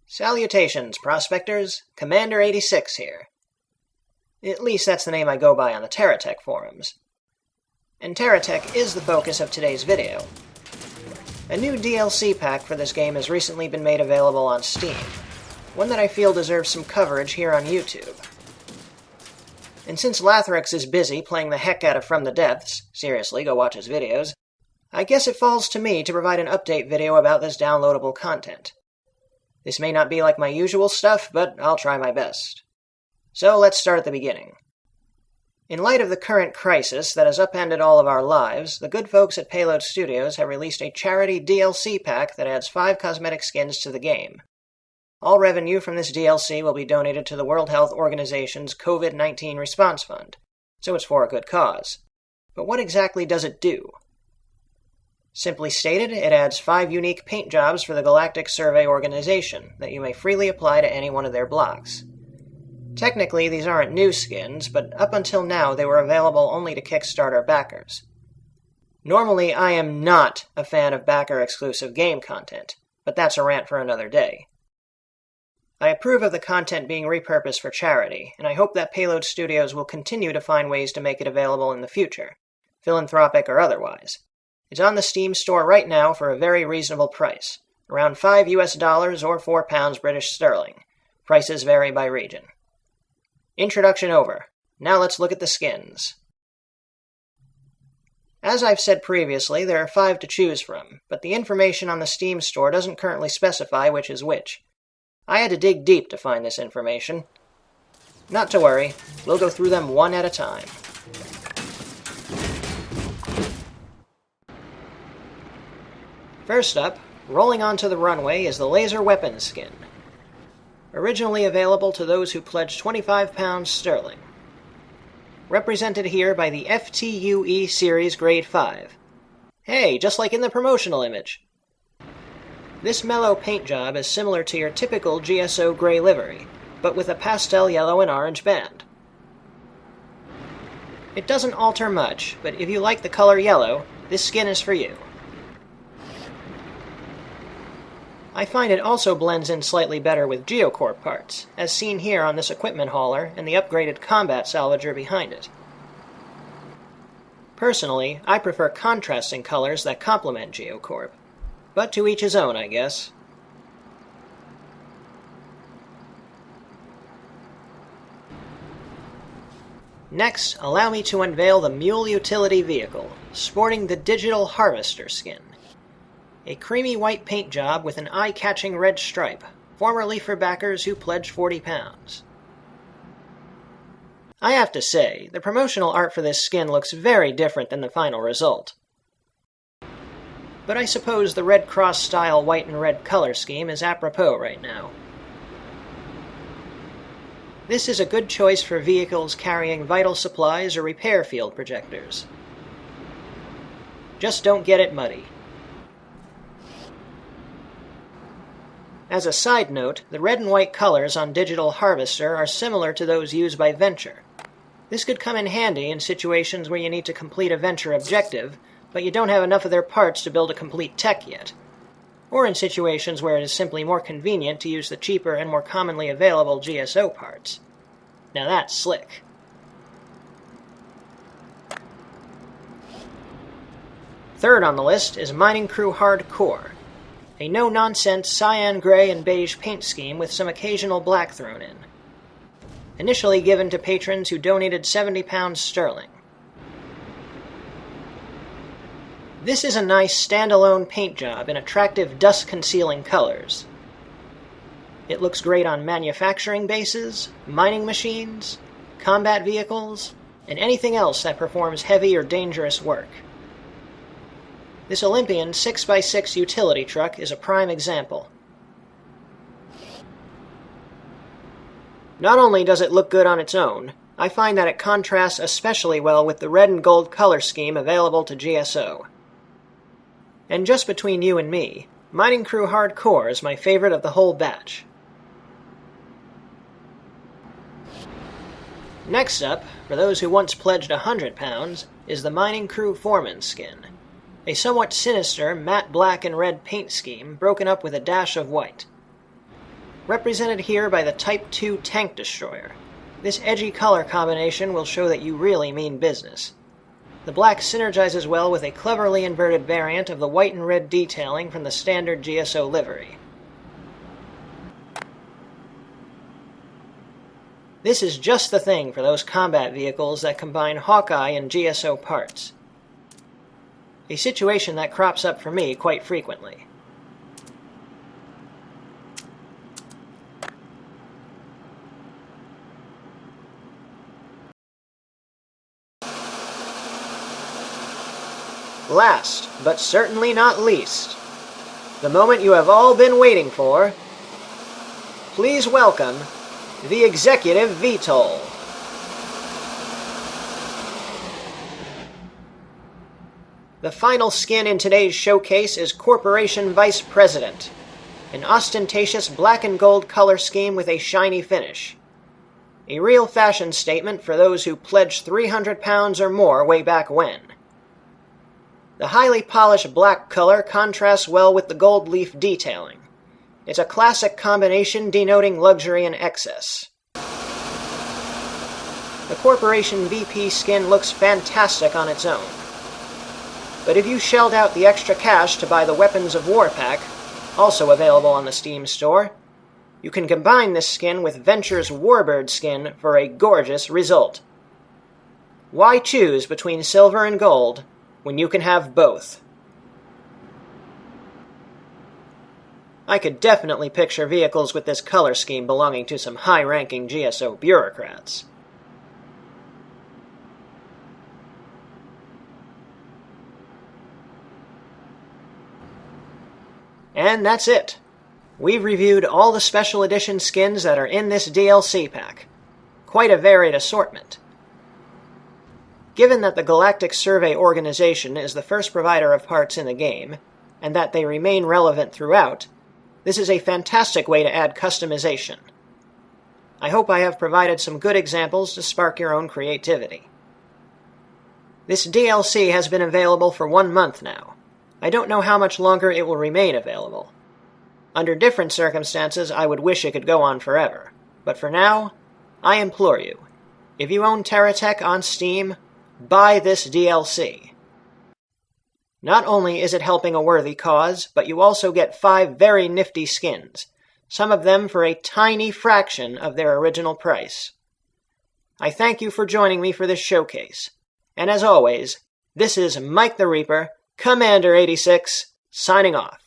Salutations, prospectors. Commander 86 here. At least that's the name I go by on the TerraTech forums. And TerraTech is the focus of today's video. A new DLC pack for this game has recently been made available on Steam, one that I feel deserves some coverage here on YouTube. And since Lathrix is busy playing the heck out of From the Depths, seriously, go watch his videos, I guess it falls to me to provide an update video about this downloadable content. This may not be like my usual stuff, but I'll try my best. So let's start at the beginning. In light of the current crisis that has upended all of our lives, the good folks at Payload Studios have released a charity DLC pack that adds 5 cosmetic skins to the game. All revenue from this DLC will be donated to the World Health Organization's COVID-19 Response Fund, so it's for a good cause. But what exactly does it do? Simply stated, it adds 5 unique paint jobs for the Galactic Survey Organization that you may freely apply to any one of their blocks. Technically, these aren't new skins, but up until now they were available only to Kickstarter backers. Normally, I am not a fan of backer-exclusive game content, but that's a rant for another day. I approve of the content being repurposed for charity, and I hope that Payload Studios will continue to find ways to make it available in the future, philanthropic or otherwise. It's on the Steam store right now for a very reasonable price, around $5 US or £4 British sterling. Prices vary by region. Introduction over. Now let's look at the skins. As I've said previously, there are 5 to choose from, but the information on the Steam store doesn't currently specify which is which. I had to dig deep to find this information. Not to worry, we'll go through them one at a time. First up, rolling onto the runway is the Laser Weapons skin. Originally available to those who pledged £25 sterling. Represented here by the FTUE Series Grade 5. Hey, just like in the promotional image. This mellow paint job is similar to your typical GSO gray livery, but with a pastel yellow and orange band. It doesn't alter much, but if you like the color yellow, this skin is for you. I find it also blends in slightly better with Geocorp parts, as seen here on this equipment hauler and the upgraded combat salvager behind it. Personally, I prefer contrasting colors that complement Geocorp, but to each his own, I guess. Next, allow me to unveil the Mule Utility Vehicle, sporting the Digital Harvester skin. A creamy white paint job with an eye-catching red stripe, formerly for backers who pledged £40. I have to say, the promotional art for this skin looks very different than the final result. But I suppose the Red Cross-style white and red color scheme is apropos right now. This is a good choice for vehicles carrying vital supplies or repair field projectors. Just don't get it muddy. As a side note, the red and white colors on Digital Harvester are similar to those used by Venture. This could come in handy in situations where you need to complete a Venture objective, but you don't have enough of their parts to build a complete tech yet. Or in situations where it is simply more convenient to use the cheaper and more commonly available GSO parts. Now that's slick. Third on the list is Mining Crew Hardcore. A no-nonsense cyan, gray, and beige paint scheme with some occasional black thrown in. Initially given to patrons who donated £70 sterling. This is a nice standalone paint job in attractive dust-concealing colors. It looks great on manufacturing bases, mining machines, combat vehicles, and anything else that performs heavy or dangerous work. This Olympian 6x6 utility truck is a prime example. Not only does it look good on its own, I find that it contrasts especially well with the red and gold color scheme available to GSO. And just between you and me, Mining Crew Hardcore is my favorite of the whole batch. Next up, for those who once pledged £100, is the Mining Crew Foreman skin. A somewhat sinister matte black and red paint scheme broken up with a dash of white. represented here by the Type 2 tank destroyer. This edgy color combination will show that you really mean business. The black synergizes well with a cleverly inverted variant of the white and red detailing from the standard GSO livery. This is just the thing for those combat vehicles that combine Hawkeye and GSO parts. A situation that crops up for me quite frequently. Last, but certainly not least, the moment you have all been waiting for, please welcome the Executive VTOL. The final skin in today's showcase is Corporation Vice President, an ostentatious black and gold color scheme with a shiny finish. A real fashion statement for those who pledged 300 pounds or more way back when. The highly polished black color contrasts well with the gold leaf detailing. It's a classic combination denoting luxury and excess. The Corporation VP skin looks fantastic on its own. But if you shelled out the extra cash to buy the Weapons of War pack, also available on the Steam store, you can combine this skin with Venture's Warbird skin for a gorgeous result. Why choose between silver and gold when you can have both? I could definitely picture vehicles with this color scheme belonging to some high-ranking GSO bureaucrats. And that's it. We've reviewed all the special edition skins that are in this DLC pack. Quite a varied assortment. Given that the Galactic Survey Organization is the first provider of parts in the game, and that they remain relevant throughout, this is a fantastic way to add customization. I hope I have provided some good examples to spark your own creativity. This DLC has been available for 1 month now. I don't know how much longer it will remain available. Under different circumstances, I would wish it could go on forever. But for now, I implore you, if you own TerraTech on Steam, buy this DLC. Not only is it helping a worthy cause, but you also get 5 very nifty skins, some of them for a tiny fraction of their original price. I thank you for joining me for this showcase, and as always, this is Mike the Reaper, Commander 86, signing off.